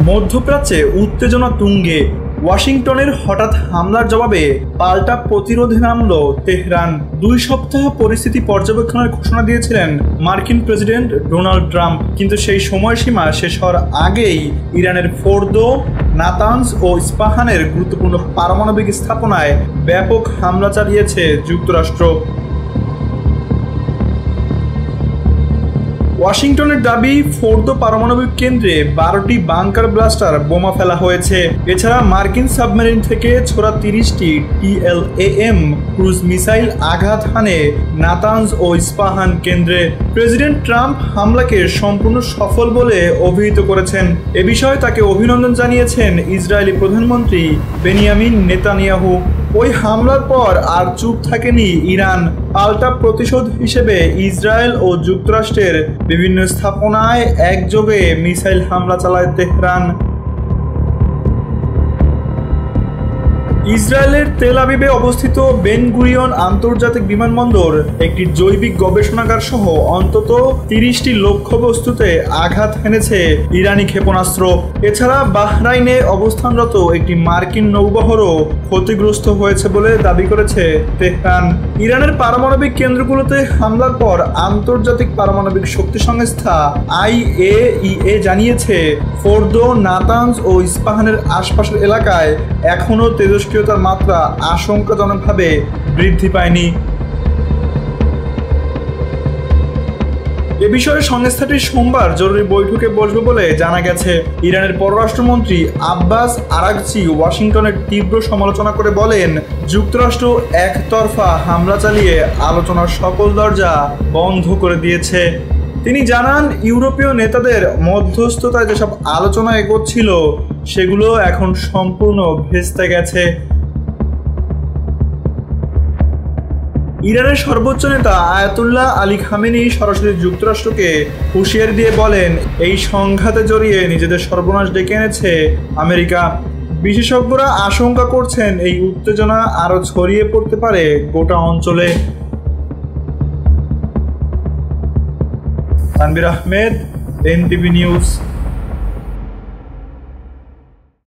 মধ্যপ্রাচ্যে উত্তেজনা তুঙ্গে। ওয়াশিংটনের হঠাৎ হামলার জবাবে পাল্টা প্রতিরোধে নামল তেহরান। 2 সপ্তাহ পরিস্থিতি পর্যবেক্ষণের ঘোষণা দিয়েছিলেন মার্কিন প্রেসিডেন্ট ডোনাল্ড ট্রাম্প, কিন্তু সেই সময়সীমা শেষ হওয়ার আগেই ইরানের ফোর্দো, নাতানজ ও ইস্পাহানের গুরুত্বপূর্ণ পারমাণবিক স্থাপনায় ব্যাপক হামলা চালিয়েছে যুক্তরাষ্ট্র। ওয়াশিংটনের দাবি, ফোর্দো পারমাণবিক কেন্দ্রে 12টি বাংকার ব্লাস্টার বোমা ফেলা হয়েছে। এছাড়া মার্কিন সাবমেরিন থেকে ছোড়া 30টি TLAM ক্রুজ মিসাইল আঘাত হানে নাতানজ ও ইস্পাহান কেন্দ্রে। প্রেসিডেন্ট ট্রাম্প হামলাকে সম্পূর্ণ সফল বলে অভিহিত করেছেন। এ বিষয়ে তাকে অভিনন্দন জানিয়েছেন ইসরায়েলি প্রধানমন্ত্রী বেনিয়ামিন নেতানিয়াহু। ওই হামলার পর আর চুপ থাকেনি ইরান। পাল্টা প্রতিশোধ হিসেবে ইসরায়েল ও যুক্তরাষ্ট্রের বিভিন্ন স্থাপনায় একযোগে মিসাইল হামলা চালায় তেহরান। ইসরায়েলের তেল আবিবে অবস্থিত বেন গুরিয়ন আন্তর্জাতিক বিমানবন্দর, একটি জৈবিক গবেষণাগার সহ অন্তত 30টি লক্ষ্যবস্তুতে আঘাত হেনেছে ইরানি ক্ষেপণাস্ত্র। এছাড়া বাহরাইনে অবস্থানরত একটি মার্কিন নৌবহরও ক্ষতিগ্রস্ত হয়েছে বলে দাবি করেছে তেহরান। ইরানের পারমাণবিক কেন্দ্রগুলোতে হামলার পর আন্তর্জাতিক পারমাণবিক শক্তি সংস্থা IAEA জানিয়েছে, ফোর্দো, নাতানজ ও ইস্পাহানের আশপাশের এলাকায় এখনও তেজস্ক্রিয়তার মাত্রা আশঙ্কাজনকভাবে বৃদ্ধি পায়নি। এ বিষয়ে সংস্থাটি সোমবার জরুরি বৈঠকে বসবে বলে জানা গেছে। ইরানের পররাষ্ট্রমন্ত্রী আব্বাস আরাগচি ওয়াশিংটনের তীব্র সমালোচনা করে বলেন, যুক্তরাষ্ট্র একতরফা হামলা চালিয়ে আলোচনার সকল দরজা বন্ধ করে দিয়েছে। তিনি জানান, ইউরোপীয় নেতাদের মধ্যস্থতায় যেসব আলোচনা এগোচ্ছিল সেগুলো এখন সম্পূর্ণ ভেস্তে গেছে। ইরানের সর্বোচ্চ নেতা আয়াতুল্লাহ আলী খামেনি সরাসরি যুক্তরাষ্ট্রকে হুঁশিয়ারি দিয়ে বলেন, এই সংঘাতে জড়িয়ে নিজেদের সর্বনাশ ডেকে এনেছে আমেরিকা। বিশেষজ্ঞরা আশঙ্কা করছেন এই উত্তেজনা আরও ছড়িয়ে পড়তে পারে গোটা অঞ্চলে। Tanvir Ahmed, NTV news.